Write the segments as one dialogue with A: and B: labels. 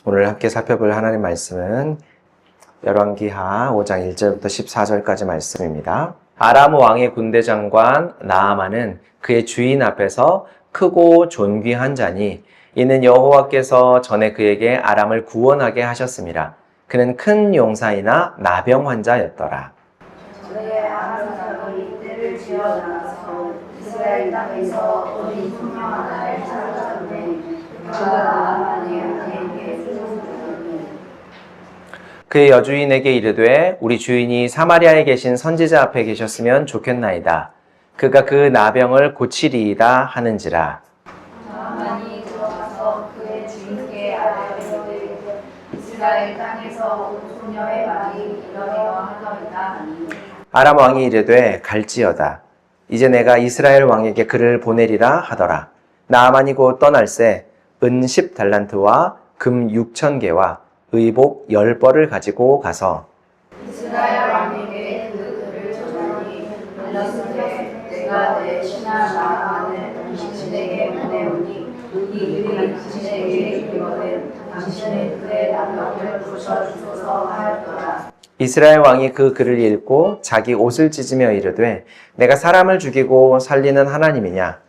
A: 오늘 함께 살펴볼 하나님 말씀은 열왕기하 5장 1절부터 14절까지 말씀입니다. 아람 왕의 군대 장관 나아만은 그의 주인 앞에서 크고 존귀한 자니 이는 여호와께서 전에 그에게 아람을 구원하게 하셨습니다. 그는 큰 용사이나 나병 환자였더라.
B: 전에 아람 사람이 떼를 지어 나가서 이스라엘 땅에서 어린 소녀 하나를 찾아줬네. 그가 나아만의 아내에게 수종주더니
A: 그의 여주인에게 이르되 우리 주인이 사마리아에 계신 선지자 앞에 계셨으면 좋겠나이다. 그가 그 나병을 고치리이다 하는지라.
B: 나아만이 들어가서 그의 주인께 아뢰되 이스라엘 땅에서 온 소녀의 말이 이러이러하더이다 하니
A: 아람 왕이 이르되 갈지어다. 이제 내가 이스라엘 왕에게 그를 보내리라 하더라. 나아만이 곧 떠날새 은 10달란트와 금 6,000개와 의복 10벌을 가지고 가서
B: 이스라엘 왕에게 그 글을 전하니 일렀으되 내가 내 신하 나아만을 당신에게 보내오니 이 글이 당신에게 이르거든 당신은 그의 나병을 부셔주소서 하였더라.
A: 이스라엘 왕이 그 글을 읽고 자기 옷을 찢으며 이르되 내가 사람을 죽이고 살리는 하나님이냐?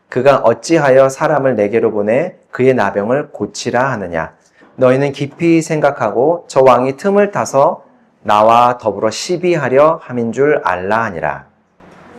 A: 그가 어찌하여 사람을 내게로 보내 그의 나병을 고치라 하느냐? 너희는 깊이 생각하고 저 왕이 틈을 타서 나와 더불어 시비하려 함인 줄 알라 하니라.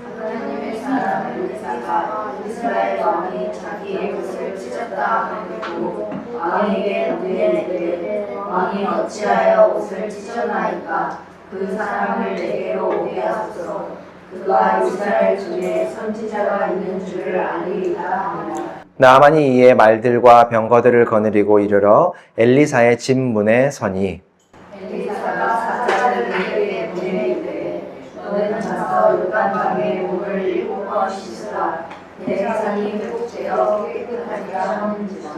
B: 하나님의 사람 엘리사가 이스라엘 왕이 자기의 옷을 찢었다 하고 왕에게 이르되 왕이 어찌하여 옷을 찢었나이까 그 사람을 내게로 오게 하소서. 그가 이스라엘 중에 선지자가 있는 줄을 알리이다 하니라.
A: 나아만이 이에 말들과 병거들을 거느리고 이르러 엘리사의 집 문에 서니
B: 엘리사가 사자를 그에게 보내이르되 너는 가서 요단강에 몸을 7번 씻으라. 내 산이 회복되어 깨끗하리라 하는지라.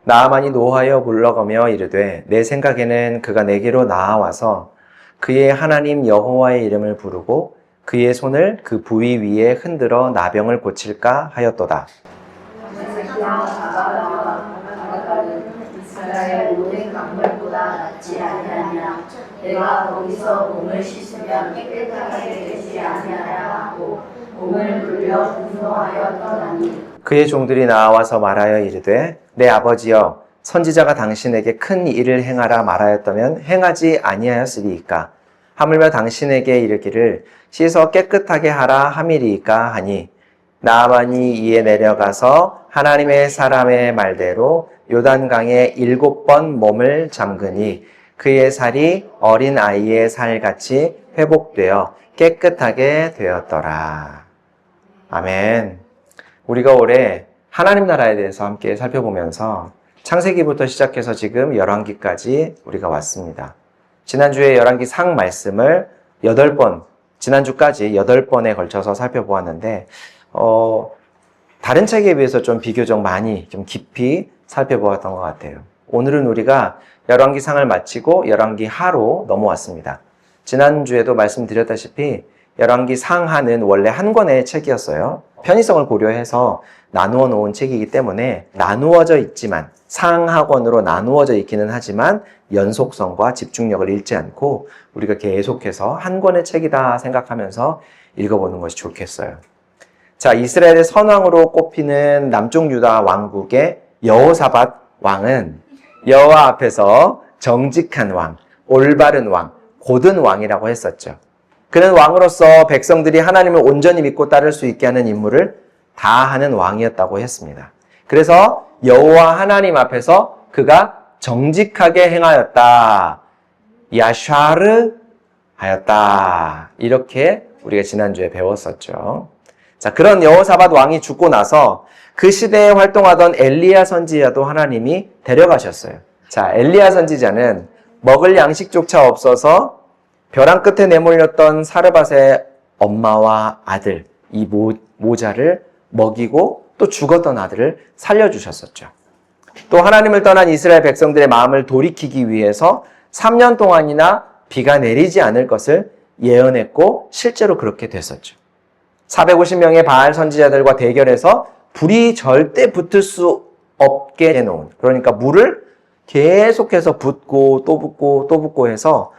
A: 나아만이 노하여 물러가며 이르되 내 생각에는 그가 내게로 나아와서 그의 하나님 여호와의 이름을 부르고 그의 손을 그 부위 위에 흔들어 나병을 고칠까 하였도다.
B: 다가가는 이스라엘 모든 강물보다 낫지 아니하냐. 내가 거기서 몸을 씻으면 깨끗하게 되지 아니하냐 하고 몸을 돌려 분노하여 떠나니
A: 그의 종들이 나와서 말하여 이르되 내 아버지여 선지자가 당신에게 큰 일을 행하라 말하였다면 행하지 아니하였으리이까. 하물며 당신에게 이르기를 씻어 깨끗하게 하라 함이리이까 하니 나아만이 이에 내려가서 하나님의 사람의 말대로 요단강에 7번 몸을 잠그니 그의 살이 어린 아이의 살같이 회복되어 깨끗하게 되었더라. 아멘. 우리가 올해 하나님 나라에 대해서 함께 살펴보면서 창세기부터 시작해서 지금 열왕기까지 우리가 왔습니다. 지난주에 열왕기 상 말씀을 8번, 지난주까지 8번에 걸쳐서 살펴보았는데 다른 책에 비해서 좀 비교적 많이 좀 깊이 살펴보았던 것 같아요. 오늘은 우리가 열왕기 상을 마치고 열왕기 하로 넘어왔습니다. 지난주에도 말씀드렸다시피 열왕기 상하는 원래 한 권의 책이었어요. 편의성을 고려해서 나누어 놓은 책이기 때문에 나누어져 있지만 상하권으로 나누어져 있기는 하지만 연속성과 집중력을 잃지 않고 우리가 계속해서 한 권의 책이다 생각하면서 읽어보는 것이 좋겠어요. 자, 이스라엘의 선왕으로 꼽히는 남쪽 유다 왕국의 여호사밧 왕은 여호와 앞에서 정직한 왕, 올바른 왕, 고든 왕이라고 했었죠. 그는 왕으로서 백성들이 하나님을 온전히 믿고 따를 수 있게 하는 임무를 다 하는 왕이었다고 했습니다. 그래서 여호와 하나님 앞에서 그가 정직하게 행하였다. 야샤르 하였다. 이렇게 우리가 지난주에 배웠었죠. 자, 그런 여호사밧 왕이 죽고 나서 그 시대에 활동하던 엘리야 선지자도 하나님이 데려가셨어요. 자, 엘리야 선지자는 먹을 양식조차 없어서 벼랑 끝에 내몰렸던 사르밧의 엄마와 아들, 이 모자를 먹이고 또 죽었던 아들을 살려주셨었죠. 또 하나님을 떠난 이스라엘 백성들의 마음을 돌이키기 위해서 3년 동안이나 비가 내리지 않을 것을 예언했고 실제로 그렇게 됐었죠. 450명의 바알 선지자들과 대결해서 불이 절대 붙을 수 없게 해놓은, 그러니까 물을 계속해서 붓고 또 붓고 또 붓고 해서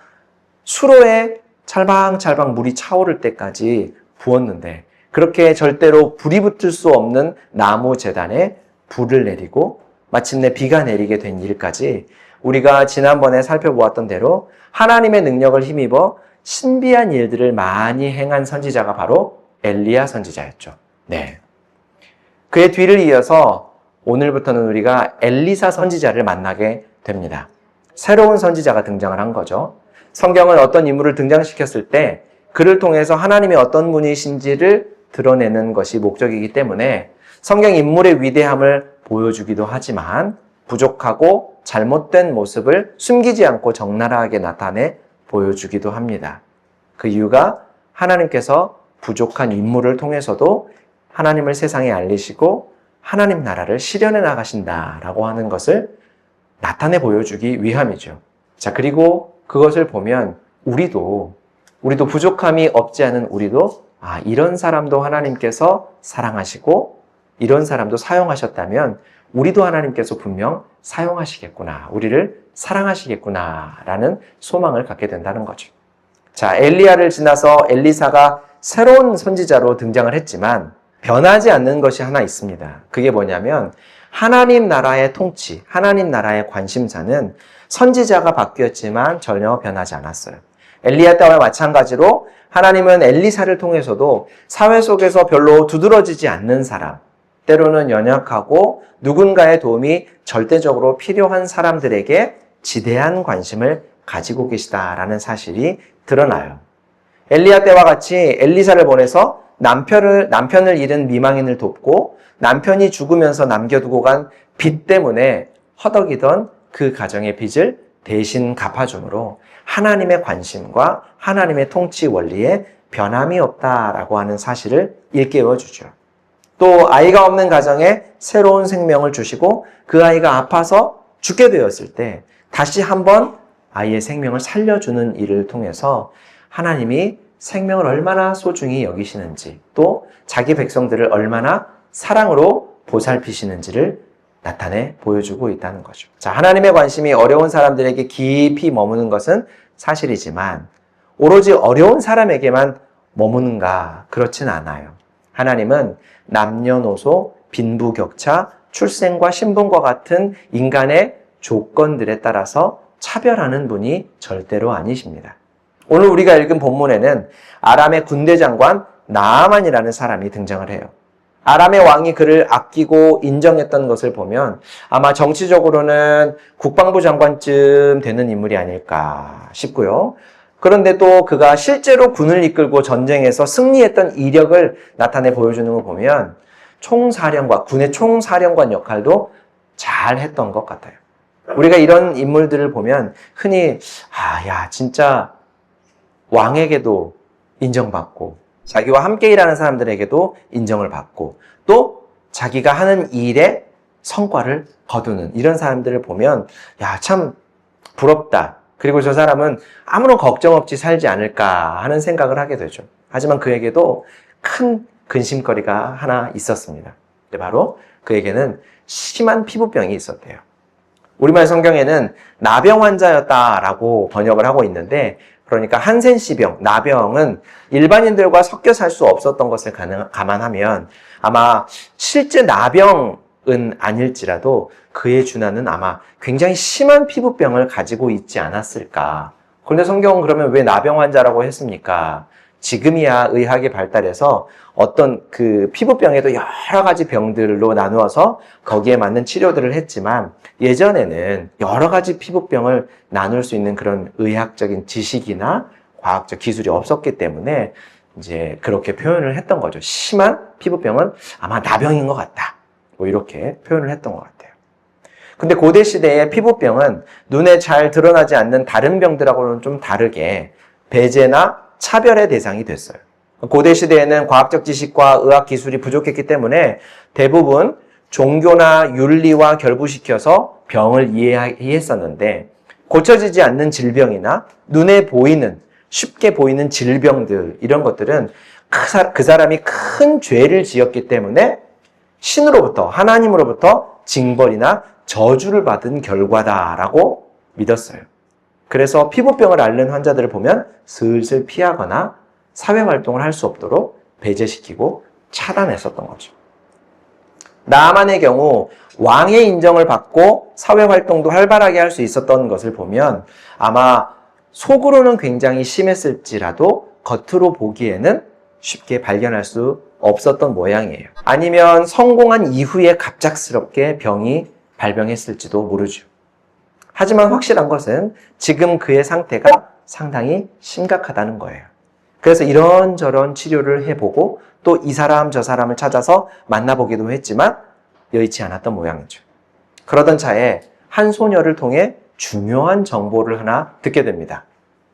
A: 수로에 찰방찰방 물이 차오를 때까지 부었는데, 그렇게 절대로 불이 붙을 수 없는 나무 제단에 불을 내리고 마침내 비가 내리게 된 일까지 우리가 지난번에 살펴보았던 대로 하나님의 능력을 힘입어 신비한 일들을 많이 행한 선지자가 바로 엘리야 선지자였죠. 네. 그의 뒤를 이어서 오늘부터는 우리가 엘리사 선지자를 만나게 됩니다. 새로운 선지자가 등장을 한 거죠. 성경은 어떤 인물을 등장시켰을 때 그를 통해서 하나님이 어떤 분이신지를 드러내는 것이 목적이기 때문에 성경 인물의 위대함을 보여주기도 하지만 부족하고 잘못된 모습을 숨기지 않고 적나라하게 나타내 보여주기도 합니다. 그 이유가 하나님께서 부족한 인물을 통해서도 하나님을 세상에 알리시고 하나님 나라를 실현해 나가신다라고 하는 것을 나타내 보여주기 위함이죠. 자, 그리고 그것을 보면 우리도 부족함이 없지 않은 우리도 이런 사람도 하나님께서 사랑하시고 이런 사람도 사용하셨다면 우리도 하나님께서 분명 사용하시겠구나, 우리를 사랑하시겠구나 라는 소망을 갖게 된다는 거죠. 자, 엘리야를 지나서 엘리사가 새로운 선지자로 등장을 했지만 변하지 않는 것이 하나 있습니다. 그게 뭐냐면 하나님 나라의 통치, 하나님 나라의 관심사는 선지자가 바뀌었지만 전혀 변하지 않았어요. 엘리야 때와 마찬가지로 하나님은 엘리사를 통해서도 사회 속에서 별로 두드러지지 않는 사람, 때로는 연약하고 누군가의 도움이 절대적으로 필요한 사람들에게 지대한 관심을 가지고 계시다라는 사실이 드러나요. 엘리야 때와 같이 엘리사를 보내서 남편을 잃은 미망인을 돕고 남편이 죽으면서 남겨두고 간 빚 때문에 허덕이던 그 가정의 빚을 대신 갚아줌으로 하나님의 관심과 하나님의 통치 원리에 변함이 없다라고 하는 사실을 일깨워주죠. 또 아이가 없는 가정에 새로운 생명을 주시고 그 아이가 아파서 죽게 되었을 때 다시 한번 아이의 생명을 살려주는 일을 통해서 하나님이 생명을 얼마나 소중히 여기시는지, 또 자기 백성들을 얼마나 사랑으로 보살피시는지를 나타내 보여주고 있다는 거죠. 자, 하나님의 관심이 어려운 사람들에게 깊이 머무는 것은 사실이지만 오로지 어려운 사람에게만 머무는가? 그렇진 않아요. 하나님은 남녀노소, 빈부격차, 출생과 신분과 같은 인간의 조건들에 따라서 차별하는 분이 절대로 아니십니다. 오늘 우리가 읽은 본문에는 아람의 군대 장관 나아만이라는 사람이 등장을 해요. 아람의 왕이 그를 아끼고 인정했던 것을 보면 아마 정치적으로는 국방부 장관쯤 되는 인물이 아닐까 싶고요. 그런데 또 그가 실제로 군을 이끌고 전쟁에서 승리했던 이력을 나타내 보여주는 걸 보면 군의 총사령관 역할도 잘 했던 것 같아요. 우리가 이런 인물들을 보면 흔히 진짜 왕에게도 인정받고 자기와 함께 일하는 사람들에게도 인정을 받고 또 자기가 하는 일의 성과를 거두는 이런 사람들을 보면 참 부럽다. 그리고 저 사람은 아무런 걱정 없이 살지 않을까 하는 생각을 하게 되죠. 하지만 그에게도 큰 근심거리가 하나 있었습니다. 바로 그에게는 심한 피부병이 있었대요. 우리말 성경에는 나병 환자였다라고 번역을 하고 있는데, 그러니까 한센시병, 나병은 일반인들과 섞여 살 수 없었던 것을 감안하면 아마 실제 나병은 아닐지라도 그의 준하는 아마 굉장히 심한 피부병을 가지고 있지 않았을까. 그런데 성경은 그러면 왜 나병 환자라고 했습니까? 지금이야 의학이 발달해서 어떤 그 피부병에도 여러 가지 병들로 나누어서 거기에 맞는 치료들을 했지만 예전에는 여러 가지 피부병을 나눌 수 있는 그런 의학적인 지식이나 과학적 기술이 없었기 때문에 이제 그렇게 표현을 했던 거죠. 심한 피부병은 아마 나병인 것 같다. 뭐 이렇게 표현을 했던 것 같아요. 근데 고대 시대의 피부병은 눈에 잘 드러나지 않는 다른 병들하고는 좀 다르게 배제나 차별의 대상이 됐어요. 고대 시대에는 과학적 지식과 의학 기술이 부족했기 때문에 대부분 종교나 윤리와 결부시켜서 병을 이해했었는데, 고쳐지지 않는 질병이나 눈에 보이는, 쉽게 보이는 질병들, 이런 것들은 그 사람이 큰 죄를 지었기 때문에 신으로부터, 하나님으로부터 징벌이나 저주를 받은 결과다라고 믿었어요. 그래서 피부병을 앓는 환자들을 보면 슬슬 피하거나 사회활동을 할 수 없도록 배제시키고 차단했었던 거죠. 나아만의 경우 왕의 인정을 받고 사회활동도 활발하게 할 수 있었던 것을 보면 아마 속으로는 굉장히 심했을지라도 겉으로 보기에는 쉽게 발견할 수 없었던 모양이에요. 아니면 성공한 이후에 갑작스럽게 병이 발병했을지도 모르죠. 하지만 확실한 것은 지금 그의 상태가 상당히 심각하다는 거예요. 그래서 이런저런 치료를 해보고 또 이 사람 저 사람을 찾아서 만나보기도 했지만 여의치 않았던 모양이죠. 그러던 차에 한 소녀를 통해 중요한 정보를 하나 듣게 됩니다.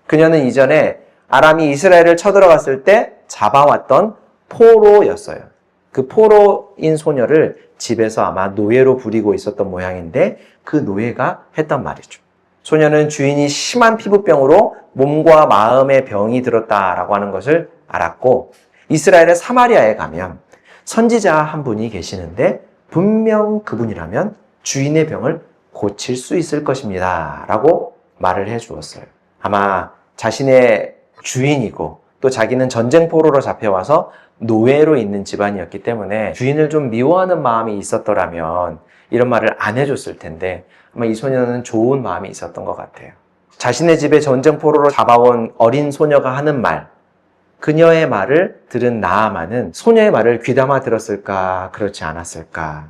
A: 그녀는 이전에 아람이 이스라엘을 쳐들어갔을 때 잡아왔던 포로였어요. 그 포로인 소녀를 집에서 아마 노예로 부리고 있었던 모양인데 그 노예가 했던 말이죠. 소녀는 주인이 심한 피부병으로 몸과 마음의 병이 들었다라고 하는 것을 알았고 이스라엘의 사마리아에 가면 선지자 한 분이 계시는데 분명 그분이라면 주인의 병을 고칠 수 있을 것입니다 라고 말을 해 주었어요. 아마 자신의 주인이고 또 자기는 전쟁 포로로 잡혀와서 노예로 있는 집안이었기 때문에 주인을 좀 미워하는 마음이 있었더라면 이런 말을 안 해줬을 텐데 아마 이 소녀는 좋은 마음이 있었던 것 같아요. 자신의 집에 전쟁 포로로 잡아온 어린 소녀가 하는 말, 그녀의 말을 들은 나아만은 소녀의 말을 귀담아 들었을까, 그렇지 않았을까.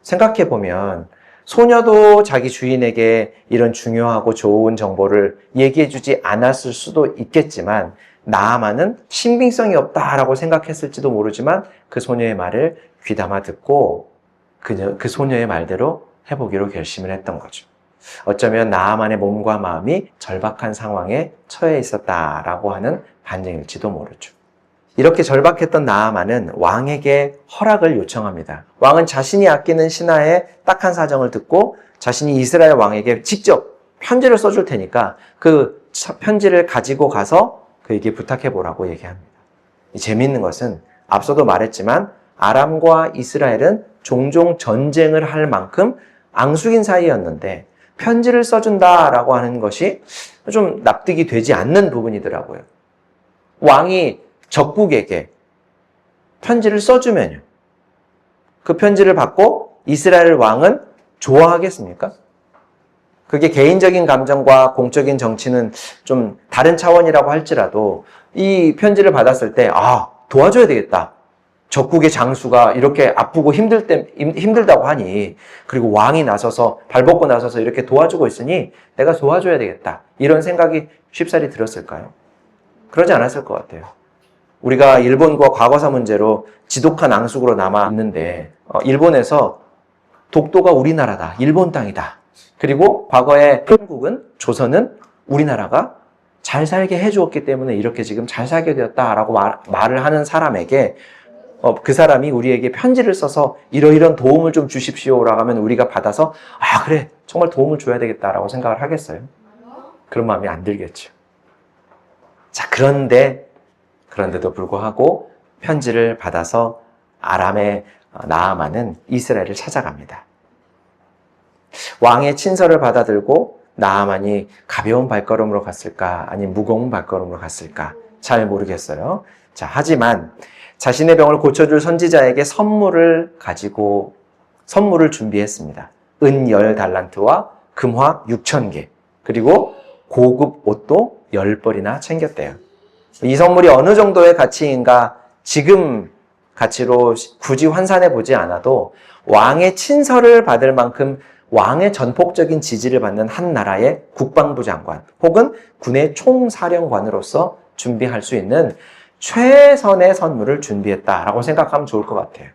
A: 생각해보면 소녀도 자기 주인에게 이런 중요하고 좋은 정보를 얘기해주지 않았을 수도 있겠지만 나아만은 신빙성이 없다라고 생각했을지도 모르지만 그 소녀의 말을 귀담아 듣고 그 소녀의 말대로 해보기로 결심을 했던 거죠. 어쩌면 나아만의 몸과 마음이 절박한 상황에 처해 있었다라고 하는 반증일지도 모르죠. 이렇게 절박했던 나아만은 왕에게 허락을 요청합니다. 왕은 자신이 아끼는 신하의 딱한 사정을 듣고 자신이 이스라엘 왕에게 직접 편지를 써줄 테니까 그 편지를 가지고 가서 그에게 부탁해 보라고 얘기합니다. 재미있는 것은 앞서도 말했지만 아람과 이스라엘은 종종 전쟁을 할 만큼 앙숙인 사이였는데 편지를 써준다라고 하는 것이 좀 납득이 되지 않는 부분이더라고요. 왕이 적국에게 편지를 써주면요. 그 편지를 받고 이스라엘 왕은 좋아하겠습니까? 그게 개인적인 감정과 공적인 정치는 좀 다른 차원이라고 할지라도 이 편지를 받았을 때 도와줘야 되겠다. 적국의 장수가 이렇게 아프고 힘들다고 하니 그리고 왕이 나서서 발벗고 나서서 이렇게 도와주고 있으니 내가 도와줘야 되겠다. 이런 생각이 쉽사리 들었을까요? 그러지 않았을 것 같아요. 우리가 일본과 과거사 문제로 지독한 앙숙으로 남아 있는데 일본에서 독도가 우리나라다. 일본 땅이다. 그리고 과거에 한국은 조선은 우리나라가 잘 살게 해주었기 때문에 이렇게 지금 잘 살게 되었다라고 말을 하는 사람에게 그 사람이 우리에게 편지를 써서 이러이런 도움을 좀 주십시오라고 하면 우리가 받아서 그래 정말 도움을 줘야 되겠다라고 생각을 하겠어요? 그런 마음이 안 들겠죠. 자, 그런데도 불구하고 편지를 받아서 아람의 나아만은 이스라엘을 찾아갑니다. 왕의 친서를 받아들고 나아만이 가벼운 발걸음으로 갔을까 아니면 무거운 발걸음으로 갔을까 잘 모르겠어요. 자, 하지만 자신의 병을 고쳐줄 선지자에게 선물을 준비했습니다. 은 10달란트와 금화 6,000개 그리고 고급 옷도 10벌이나 챙겼대요. 이 선물이 어느 정도의 가치인가 지금 가치로 굳이 환산해 보지 않아도 왕의 친서를 받을 만큼 왕의 전폭적인 지지를 받는 한 나라의 국방부 장관 혹은 군의 총사령관으로서 준비할 수 있는 최선의 선물을 준비했다라고 생각하면 좋을 것 같아요.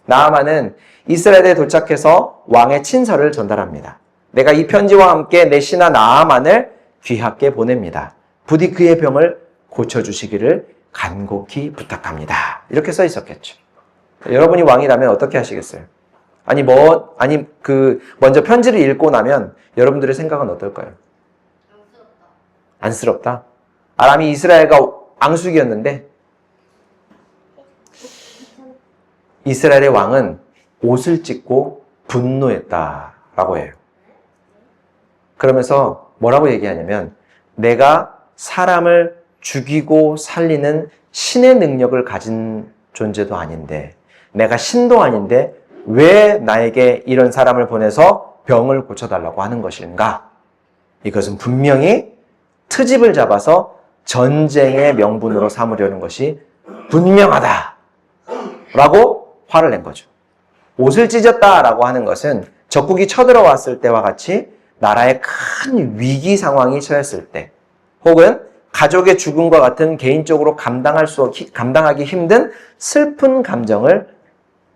A: 나아만은 이스라엘에 도착해서 왕의 친서를 전달합니다. 내가 이 편지와 함께 내 신하 나아만을 귀하께 보냅니다. 부디 그의 병을 고쳐주시기를 간곡히 부탁합니다. 이렇게 써 있었겠죠. 여러분이 왕이라면 어떻게 하시겠어요? 먼저 편지를 읽고 나면 여러분들의 생각은 어떨까요? 안쓰럽다. 아람이 이스라엘과 앙숙이었는데 이스라엘의 왕은 옷을 찢고 분노했다라고 해요. 그러면서 뭐라고 얘기하냐면 내가 사람을 죽이고 살리는 신의 능력을 가진 존재도 아닌데 내가 신도 아닌데 왜 나에게 이런 사람을 보내서 병을 고쳐달라고 하는 것인가? 이것은 분명히 트집을 잡아서 전쟁의 명분으로 삼으려는 것이 분명하다 라고 화를 낸 거죠. 옷을 찢었다라고 하는 것은 적국이 쳐들어왔을 때와 같이 나라의 큰 위기 상황이 처했을 때 혹은 가족의 죽음과 같은 개인적으로 감당하기 힘든 슬픈 감정을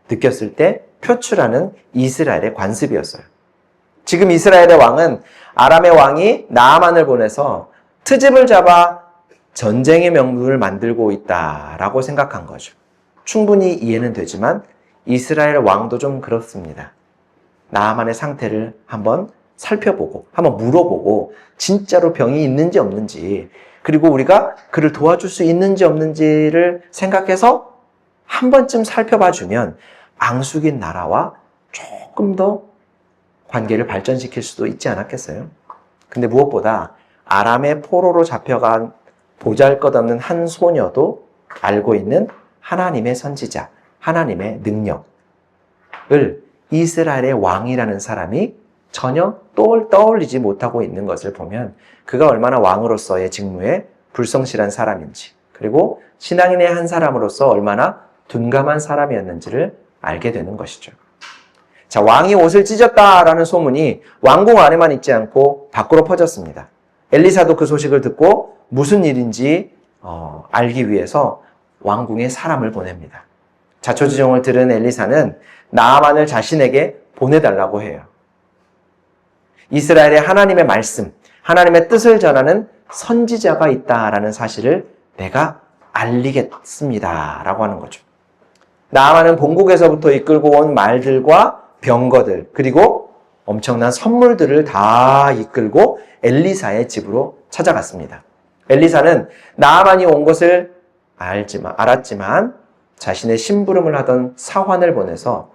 A: 느꼈을 때 표출하는 이스라엘의 관습이었어요. 지금 이스라엘의 왕은 아람의 왕이 나아만을 보내서 트집을 잡아 전쟁의 명분을 만들고 있다라고 생각한 거죠. 충분히 이해는 되지만 이스라엘 왕도 좀 그렇습니다. 나아만의 상태를 한번 살펴보고 한번 물어보고 진짜로 병이 있는지 없는지 그리고 우리가 그를 도와줄 수 있는지 없는지를 생각해서 한 번쯤 살펴봐주면 앙숙인 나라와 조금 더 관계를 발전시킬 수도 있지 않았겠어요? 근데 무엇보다 아람의 포로로 잡혀간 보잘것없는 한 소녀도 알고 있는 하나님의 선지자, 하나님의 능력을 이스라엘의 왕이라는 사람이 전혀 떠올리지 못하고 있는 것을 보면 그가 얼마나 왕으로서의 직무에 불성실한 사람인지 그리고 신앙인의 한 사람으로서 얼마나 둔감한 사람이었는지를 알게 되는 것이죠. 자, 왕이 옷을 찢었다라는 소문이 왕궁 안에만 있지 않고 밖으로 퍼졌습니다. 엘리사도 그 소식을 듣고 무슨 일인지 알기 위해서 왕궁에 사람을 보냅니다. 자초지종을 들은 엘리사는 나아만을 자신에게 보내달라고 해요. 이스라엘에 하나님의 말씀, 하나님의 뜻을 전하는 선지자가 있다라는 사실을 내가 알리겠습니다 라고 하는 거죠. 나아만은 본국에서부터 이끌고 온 말들과 병거들 그리고 엄청난 선물들을 다 이끌고 엘리사의 집으로 찾아갔습니다. 엘리사는 나아만이 온 것을 알았지만 자신의 심부름을 하던 사환을 보내서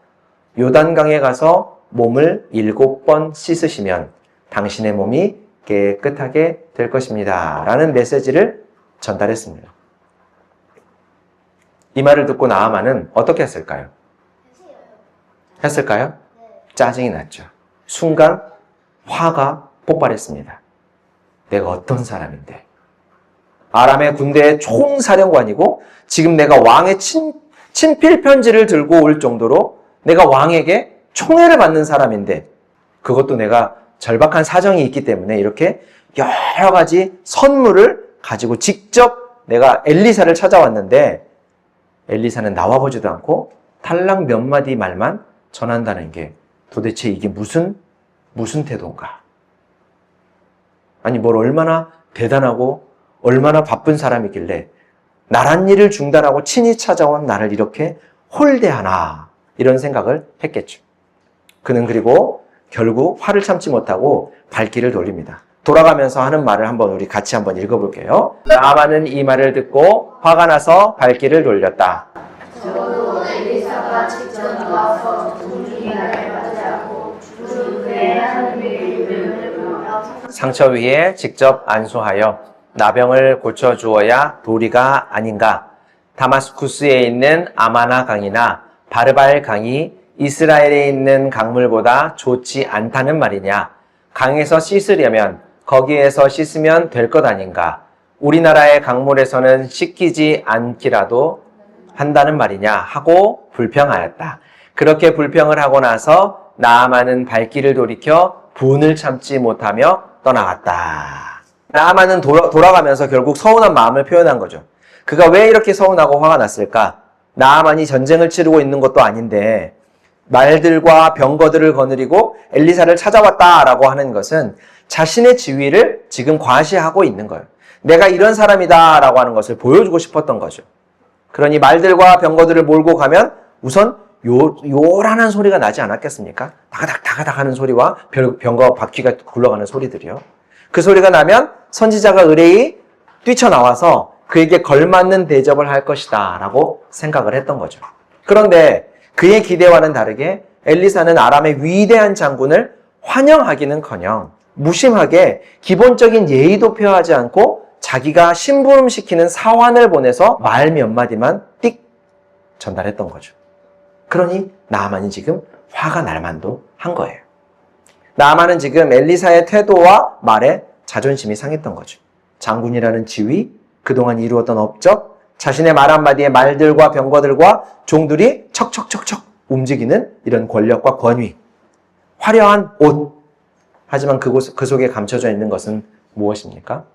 A: 요단강에 가서 몸을 7번 씻으시면 당신의 몸이 깨끗하게 될 것입니다 라는 메시지를 전달했습니다. 이 말을 듣고 나아만은 어떻게 했을까요? 짜증이 났죠. 순간 화가 폭발했습니다. 내가 어떤 사람인데 아람의 군대의 총사령관이고 지금 내가 왕의 친필 편지를 들고 올 정도로 내가 왕에게 총애를 받는 사람인데 그것도 내가 절박한 사정이 있기 때문에 이렇게 여러 가지 선물을 가지고 직접 내가 엘리사를 찾아왔는데 엘리사는 나와보지도 않고 탈락 몇 마디 말만 전한다는 게 도대체 이게 무슨 태도인가? 아니 뭘 얼마나 대단하고 얼마나 바쁜 사람이길래 나란 일을 중단하고 친히 찾아온 나를 이렇게 홀대하나 이런 생각을 했겠죠. 그는 그리고 결국 화를 참지 못하고 발길을 돌립니다. 돌아가면서 하는 말을 우리 같이 한번 읽어볼게요. 나아만은 이 말을 듣고 화가 나서 발길을 돌렸다.
B: 적어도 엘리사가 직접 나와서 공중에 나를 맞이하고 주 그의 하나님의 이름을 부르며
A: 상처 위에 직접 안수하여 나병을 고쳐주어야 도리가 아닌가. 다마스쿠스에 있는 아마나 강이나 바르발 강이 이스라엘에 있는 강물보다 좋지 않다는 말이냐. 강에서 씻으려면 거기에서 씻으면 될 것 아닌가. 우리나라의 강물에서는 씻기지 않기라도 한다는 말이냐 하고 불평하였다. 그렇게 불평을 하고 나서 나아만은 발길을 돌이켜 분을 참지 못하며 떠나갔다. 나아만은 돌아가면서 결국 서운한 마음을 표현한 거죠. 그가 왜 이렇게 서운하고 화가 났을까? 나아만이 전쟁을 치르고 있는 것도 아닌데 말들과 병거들을 거느리고 엘리사를 찾아왔다라고 하는 것은 자신의 지위를 지금 과시하고 있는 거예요. 내가 이런 사람이다라고 하는 것을 보여주고 싶었던 거죠. 그러니 말들과 병거들을 몰고 가면 우선 요란한 소리가 나지 않았겠습니까? 다가닥 하는 소리와 병거 바퀴가 굴러가는 소리들이요. 그 소리가 나면 선지자가 의뢰히 뛰쳐나와서 그에게 걸맞는 대접을 할 것이다 라고 생각을 했던 거죠. 그런데 그의 기대와는 다르게 엘리사는 아람의 위대한 장군을 환영하기는커녕 무심하게 기본적인 예의도 표하지 않고 자기가 심부름시키는 사환을 보내서 말 몇 마디만 띡 전달했던 거죠. 그러니 나아만이 지금 화가 날 만도 한 거예요. 나아만은 지금 엘리사의 태도와 말에 자존심이 상했던 거죠. 장군이라는 지위, 그동안 이루었던 업적, 자신의 말 한마디에 말들과 병거들과 종들이 척척척척 움직이는 이런 권력과 권위, 화려한 옷. 하지만 그 속에 감춰져 있는 것은 무엇입니까?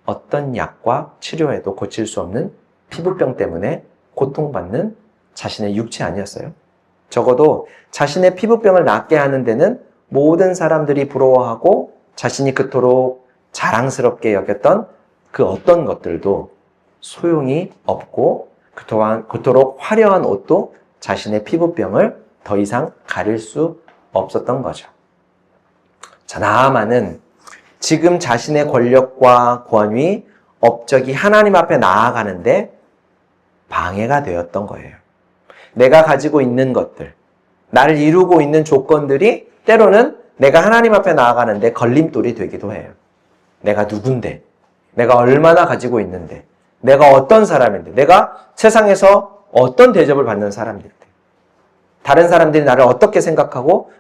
A: 어떤 약과 치료에도 고칠 수 없는 피부병 때문에 고통받는 자신의 육체 아니었어요? 적어도 자신의 피부병을 낫게 하는 데는 모든 사람들이 부러워하고 자신이 그토록 자랑스럽게 여겼던 그 어떤 것들도 소용이 없고 그토록 화려한 옷도 자신의 피부병을 더 이상 가릴 수 없었던 거죠. 자, 나아만은 지금 자신의 권력과 권위, 업적이 하나님 앞에 나아가는데 방해가 되었던 거예요. 내가 가지고 있는 것들, 나를 이루고 있는 조건들이 때로는 내가 하나님 앞에 나아가는데 걸림돌이 되기도 해요. 내가 누군데, 내가 얼마나 가지고 있는데, 내가 어떤 사람인데, 내가 세상에서 어떤 대접을 받는 사람인데, 다른 사람들이 나를 어떻게 생각하고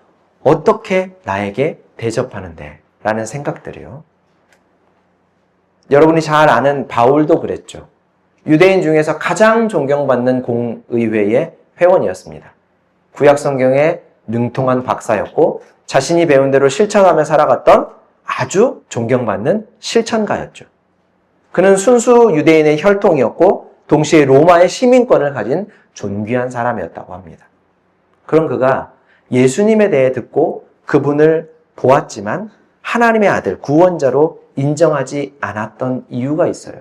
A: 어떻게 나에게 대접하는데 라는 생각들이요. 여러분이 잘 아는 바울도 그랬죠. 유대인 중에서 가장 존경받는 공의회의 회원이었습니다. 구약 성경에 능통한 박사였고 자신이 배운 대로 실천하며 살아갔던 아주 존경받는 실천가였죠. 그는 순수 유대인의 혈통이었고 동시에 로마의 시민권을 가진 존귀한 사람이었다고 합니다. 그런 그가 예수님에 대해 듣고 그분을 보았지만 하나님의 아들, 구원자로 인정하지 않았던 이유가 있어요.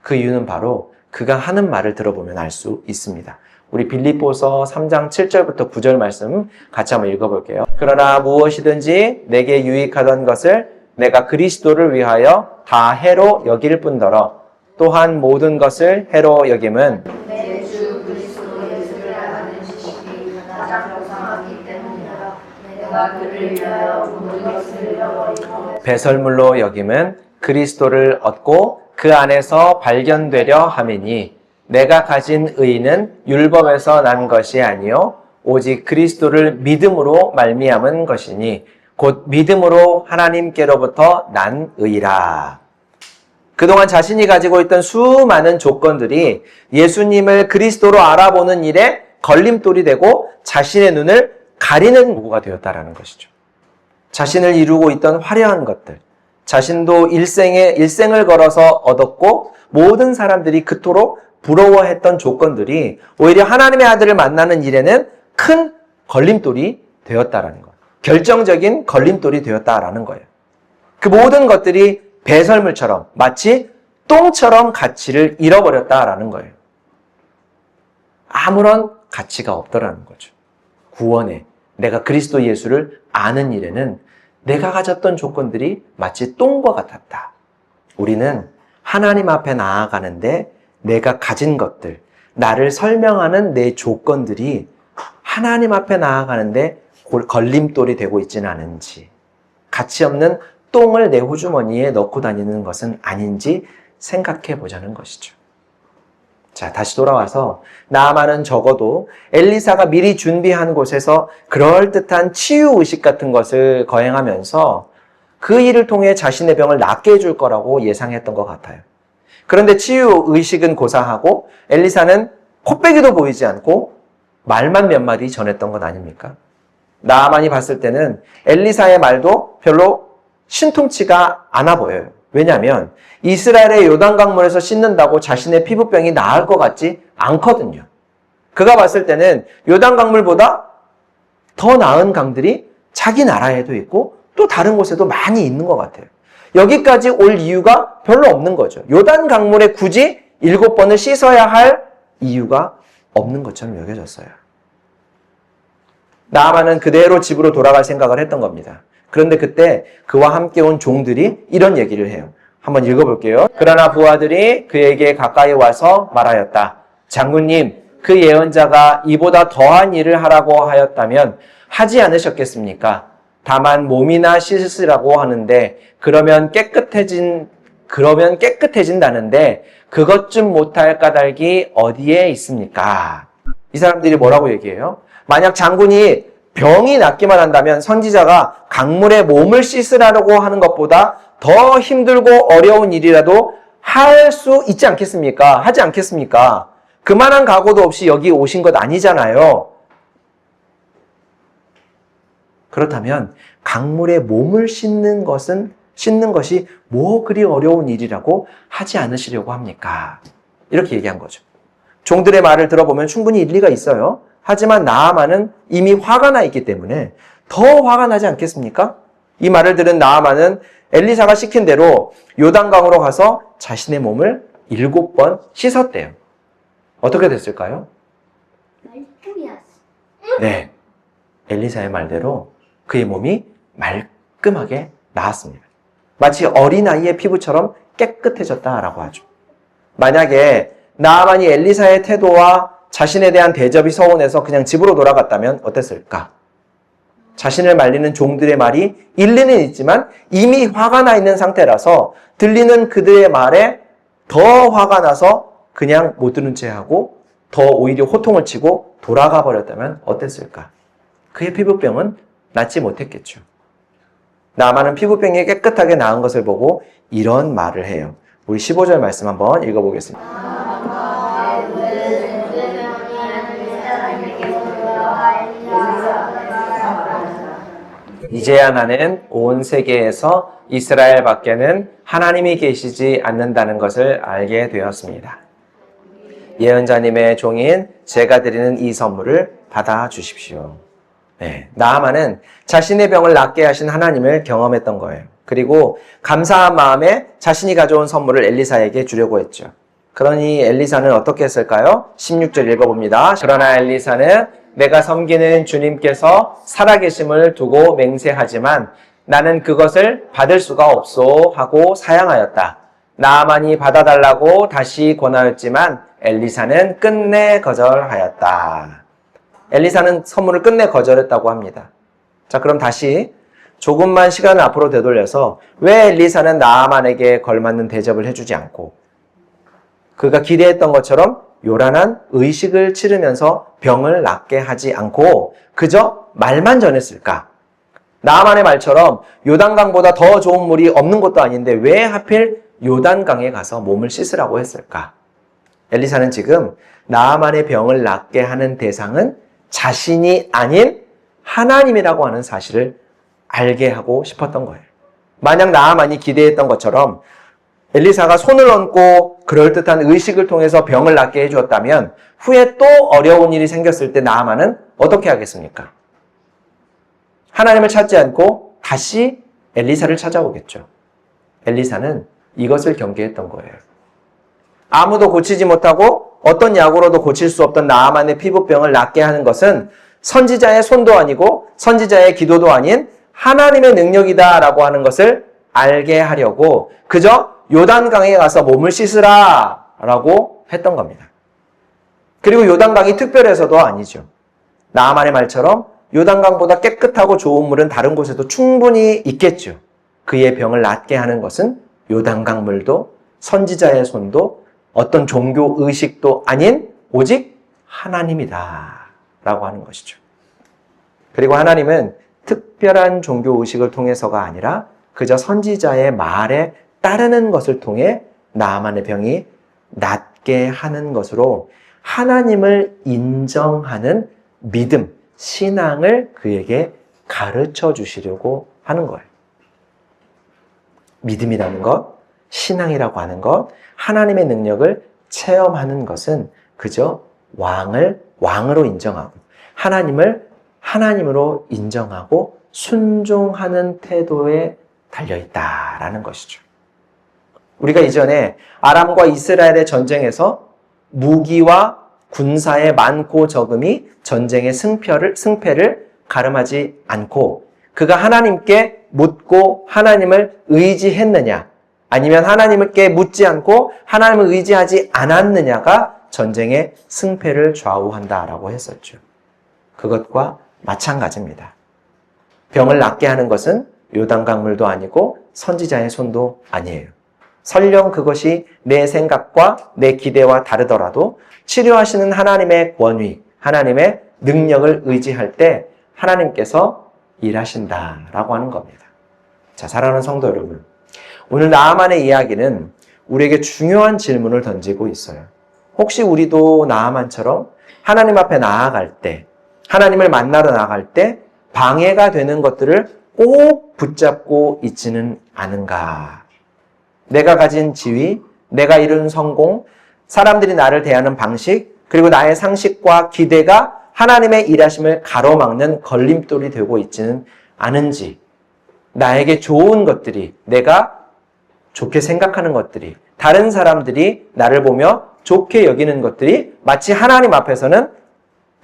A: 그 이유는 바로 그가 하는 말을 들어보면 알 수 있습니다. 우리 빌립보서 3장 7절부터 9절 말씀 같이 한번 읽어볼게요. 그러나 무엇이든지 내게 유익하던 것을 내가 그리스도를 위하여 다 해로 여길 뿐더러 또한 모든 것을 해로 여김은
B: 내 주 그리스도 예수를 아는 지식이 가장 풍성하기 때문이라. 내가 그를 위하여 모든 것을 잃어버리고
A: 배설물로 여김은 그리스도를 얻고 그 안에서 발견되려 함이니 내가 가진 의는 율법에서 난 것이 아니요 오직 그리스도를 믿음으로 말미암은 것이니 곧 믿음으로 하나님께로부터 난 의라. 그동안 자신이 가지고 있던 수많은 조건들이 예수님을 그리스도로 알아보는 일에 걸림돌이 되고 자신의 눈을 가리는 도구가 되었다라는 것이죠. 자신을 이루고 있던 화려한 것들, 자신도 일생을 걸어서 얻었고 모든 사람들이 그토록 부러워했던 조건들이 오히려 하나님의 아들을 만나는 일에는 큰 걸림돌이 되었다라는 거예요. 결정적인 걸림돌이 되었다라는 거예요. 그 모든 것들이 배설물처럼 마치 똥처럼 가치를 잃어버렸다라는 거예요. 아무런 가치가 없더라는 거죠. 구원에 내가 그리스도 예수를 아는 일에는 내가 가졌던 조건들이 마치 똥과 같았다. 우리는 하나님 앞에 나아가는데 내가 가진 것들, 나를 설명하는 내 조건들이 하나님 앞에 나아가는데 걸림돌이 되고 있지는 않은지, 가치 없는 똥을 내 호주머니에 넣고 다니는 것은 아닌지 생각해 보자는 것이죠. 자, 다시 돌아와서 나아만은 적어도 엘리사가 미리 준비한 곳에서 그럴듯한 치유의식 같은 것을 거행하면서 그 일을 통해 자신의 병을 낫게 해줄 거라고 예상했던 것 같아요. 그런데 치유의식은 고사하고 엘리사는 코빼기도 보이지 않고 말만 몇 마디 전했던 것 아닙니까? 나아만이 봤을 때는 엘리사의 말도 별로 신통치가 않아 보여요. 왜냐하면 이스라엘의 요단강물에서 씻는다고 자신의 피부병이 나을 것 같지 않거든요. 그가 봤을 때는 요단강물보다 더 나은 강들이 자기 나라에도 있고 또 다른 곳에도 많이 있는 것 같아요. 여기까지 올 이유가 별로 없는 거죠. 요단강물에 굳이 7번을 씻어야 할 이유가 없는 것처럼 여겨졌어요. 나아만은 그대로 집으로 돌아갈 생각을 했던 겁니다. 그런데 그때 그와 함께 온 종들이 이런 얘기를 해요. 한번 읽어볼게요. 그러나 부하들이 그에게 가까이 와서 말하였다. 장군님, 그 예언자가 이보다 더한 일을 하라고 하였다면 하지 않으셨겠습니까? 다만 몸이나 씻으라고 하는데 그러면 깨끗해진다는데 그것 좀 못할 까닭이 어디에 있습니까? 이 사람들이 뭐라고 얘기해요? 만약 장군이 병이 낫기만 한다면 선지자가 강물에 몸을 씻으라고 하는 것보다 더 힘들고 어려운 일이라도 할 수 있지 않겠습니까? 하지 않겠습니까? 그만한 각오도 없이 여기 오신 것 아니잖아요. 그렇다면 강물에 몸을 씻는 것이 뭐 그리 어려운 일이라고 하지 않으시려고 합니까? 이렇게 얘기한 거죠. 종들의 말을 들어보면 충분히 일리가 있어요. 하지만 나아만은 이미 화가 나 있기 때문에 더 화가 나지 않겠습니까? 이 말을 들은 나아만은 엘리사가 시킨 대로 요단강으로 가서 자신의 몸을 7번 씻었대요. 어떻게 됐을까요? 네, 엘리사의 말대로 그의 몸이 말끔하게 나았습니다. 마치 어린아이의 피부처럼 깨끗해졌다라고 하죠. 만약에 나아만이 엘리사의 태도와 자신에 대한 대접이 서운해서 그냥 집으로 돌아갔다면 어땠을까? 자신을 말리는 종들의 말이 일리는 있지만 이미 화가 나 있는 상태라서 들리는 그들의 말에 더 화가 나서 그냥 못 들은 채 하고 더 오히려 호통을 치고 돌아가 버렸다면 어땠을까? 그의 피부병은 낫지 못했겠죠. 나아만은 피부병이 깨끗하게 나은 것을 보고 이런 말을 해요. 우리 15절 말씀 한번 읽어보겠습니다. 이제야 나는 온 세계에서 이스라엘 밖에는 하나님이 계시지 않는다는 것을 알게 되었습니다. 예언자님의 종인 제가 드리는 이 선물을 받아주십시오. 네, 나아만은 자신의 병을 낫게 하신 하나님을 경험했던 거예요. 그리고 감사한 마음에 자신이 가져온 선물을 엘리사에게 주려고 했죠. 그러니 엘리사는 어떻게 했을까요? 16절 읽어봅니다. 그러나 엘리사는 내가 섬기는 주님께서 살아계심을 두고 맹세하지만 나는 그것을 받을 수가 없소 하고 사양하였다. 나아만이 받아달라고 다시 권하였지만 엘리사는 끝내 거절하였다. 엘리사는 선물을 끝내 거절했다고 합니다. 자, 그럼 다시 조금만 시간을 앞으로 되돌려서 왜 엘리사는 나아만에게 걸맞는 대접을 해주지 않고 그가 기대했던 것처럼 요란한 의식을 치르면서 병을 낫게 하지 않고 그저 말만 전했을까? 나아만의 말처럼 요단강보다 더 좋은 물이 없는 것도 아닌데 왜 하필 요단강에 가서 몸을 씻으라고 했을까? 엘리사는 지금 나아만의 병을 낫게 하는 대상은 자신이 아닌 하나님이라고 하는 사실을 알게 하고 싶었던 거예요. 만약 나아만이 기대했던 것처럼 엘리사가 손을 얹고 그럴듯한 의식을 통해서 병을 낫게 해주었다면 후에 또 어려운 일이 생겼을 때 나아만은 어떻게 하겠습니까? 하나님을 찾지 않고 다시 엘리사를 찾아오겠죠. 엘리사는 이것을 경계했던 거예요. 아무도 고치지 못하고 어떤 약으로도 고칠 수 없던 나아만의 피부병을 낫게 하는 것은 선지자의 손도 아니고 선지자의 기도도 아닌 하나님의 능력이다라고 하는 것을 알게 하려고 그저 요단강에 가서 몸을 씻으라 라고 했던 겁니다. 그리고 요단강이 특별해서도 아니죠. 나아만의 말처럼 요단강보다 깨끗하고 좋은 물은 다른 곳에도 충분히 있겠죠. 그의 병을 낫게 하는 것은 요단강 물도 선지자의 손도 어떤 종교 의식도 아닌 오직 하나님이다 라고 하는 것이죠. 그리고 하나님은 특별한 종교 의식을 통해서가 아니라 그저 선지자의 말에 따르는 것을 통해 나아만의 병이 낫게 하는 것으로 하나님을 인정하는 믿음, 신앙을 그에게 가르쳐 주시려고 하는 거예요. 믿음이라는 것, 신앙이라고 하는 것, 하나님의 능력을 체험하는 것은 그저 왕을 왕으로 인정하고 하나님을 하나님으로 인정하고 순종하는 태도에 달려있다라는 것이죠. 우리가 이전에 아람과 이스라엘의 전쟁에서 무기와 군사의 많고 적음이 전쟁의 승패를 가름하지 않고 그가 하나님께 묻고 하나님을 의지했느냐 아니면 하나님께 묻지 않고 하나님을 의지하지 않았느냐가 전쟁의 승패를 좌우한다라고 했었죠. 그것과 마찬가지입니다. 병을 낫게 하는 것은 요단강물도 아니고 선지자의 손도 아니에요. 설령 그것이 내 생각과 내 기대와 다르더라도 치료하시는 하나님의 권위, 하나님의 능력을 의지할 때 하나님께서 일하신다라고 하는 겁니다. 자, 사랑하는 성도 여러분, 오늘 나아만의 이야기는 우리에게 중요한 질문을 던지고 있어요. 혹시 우리도 나아만처럼 하나님 앞에 나아갈 때, 하나님을 만나러 나아갈 때 방해가 되는 것들을 꼭 붙잡고 있지는 않은가? 내가 가진 지위, 내가 이룬 성공, 사람들이 나를 대하는 방식, 그리고 나의 상식과 기대가 하나님의 일하심을 가로막는 걸림돌이 되고 있지는 않은지, 나에게 좋은 것들이, 내가 좋게 생각하는 것들이, 다른 사람들이 나를 보며 좋게 여기는 것들이 마치 하나님 앞에서는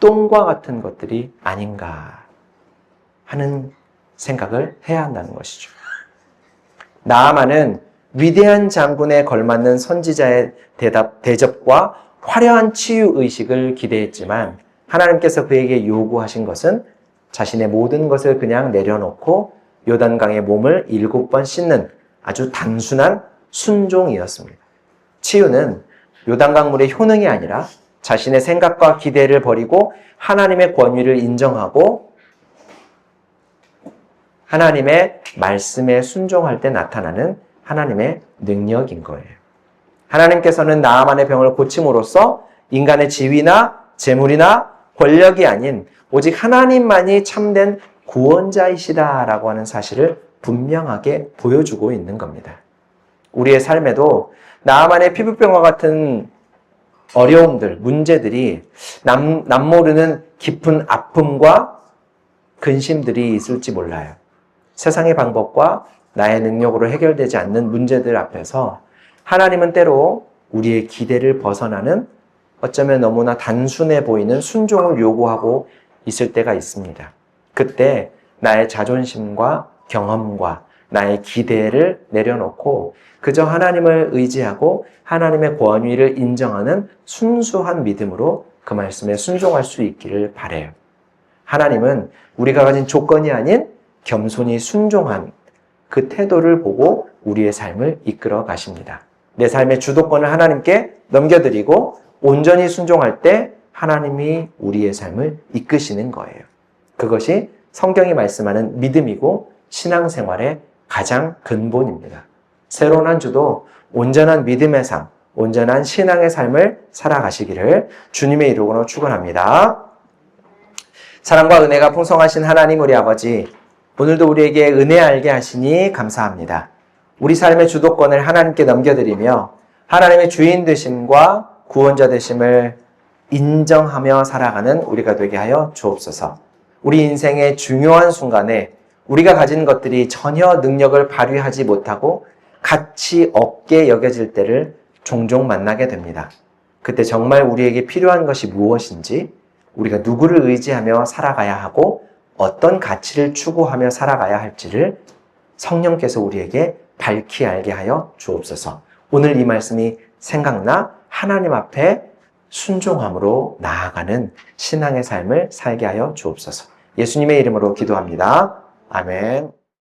A: 똥과 같은 것들이 아닌가 하는 생각을 해야 한다는 것이죠. 나아만은 위대한 장군에 걸맞는 선지자의 대접과 화려한 치유의식을 기대했지만 하나님께서 그에게 요구하신 것은 자신의 모든 것을 그냥 내려놓고 요단강에 몸을 7번 씻는 아주 단순한 순종이었습니다. 치유는 요단강물의 효능이 아니라 자신의 생각과 기대를 버리고 하나님의 권위를 인정하고 하나님의 말씀에 순종할 때 나타나는 하나님의 능력인 거예요. 하나님께서는 나아만의 병을 고침으로써 인간의 지위나 재물이나 권력이 아닌 오직 하나님만이 참된 구원자이시다라고 하는 사실을 분명하게 보여주고 있는 겁니다. 우리의 삶에도 나아만의 피부병과 같은 어려움들, 문제들이 남 모르는 깊은 아픔과 근심들이 있을지 몰라요. 세상의 방법과 나의 능력으로 해결되지 않는 문제들 앞에서 하나님은 때로 우리의 기대를 벗어나는 어쩌면 너무나 단순해 보이는 순종을 요구하고 있을 때가 있습니다. 그때 나의 자존심과 경험과 나의 기대를 내려놓고 그저 하나님을 의지하고 하나님의 권위를 인정하는 순수한 믿음으로 그 말씀에 순종할 수 있기를 바라요. 하나님은 우리가 가진 조건이 아닌 겸손히 순종한 그 태도를 보고 우리의 삶을 이끌어 가십니다. 내 삶의 주도권을 하나님께 넘겨드리고 온전히 순종할 때 하나님이 우리의 삶을 이끄시는 거예요. 그것이 성경이 말씀하는 믿음이고 신앙생활의 가장 근본입니다. 새로운 한 주도 온전한 믿음의 삶, 온전한 신앙의 삶을 살아가시기를 주님의 이름으로 축원합니다. 사랑과 은혜가 풍성하신 하나님 우리 아버지, 오늘도 우리에게 은혜 알게 하시니 감사합니다. 우리 삶의 주도권을 하나님께 넘겨드리며 하나님의 주인 되심과 구원자 되심을 인정하며 살아가는 우리가 되게 하여 주옵소서. 우리 인생의 중요한 순간에 우리가 가진 것들이 전혀 능력을 발휘하지 못하고 가치 없게 여겨질 때를 종종 만나게 됩니다. 그때 정말 우리에게 필요한 것이 무엇인지, 우리가 누구를 의지하며 살아가야 하고 어떤 가치를 추구하며 살아가야 할지를 성령께서 우리에게 밝히 알게 하여 주옵소서. 오늘 이 말씀이 생각나 하나님 앞에 순종함으로 나아가는 신앙의 삶을 살게 하여 주옵소서. 예수님의 이름으로 기도합니다. 아멘.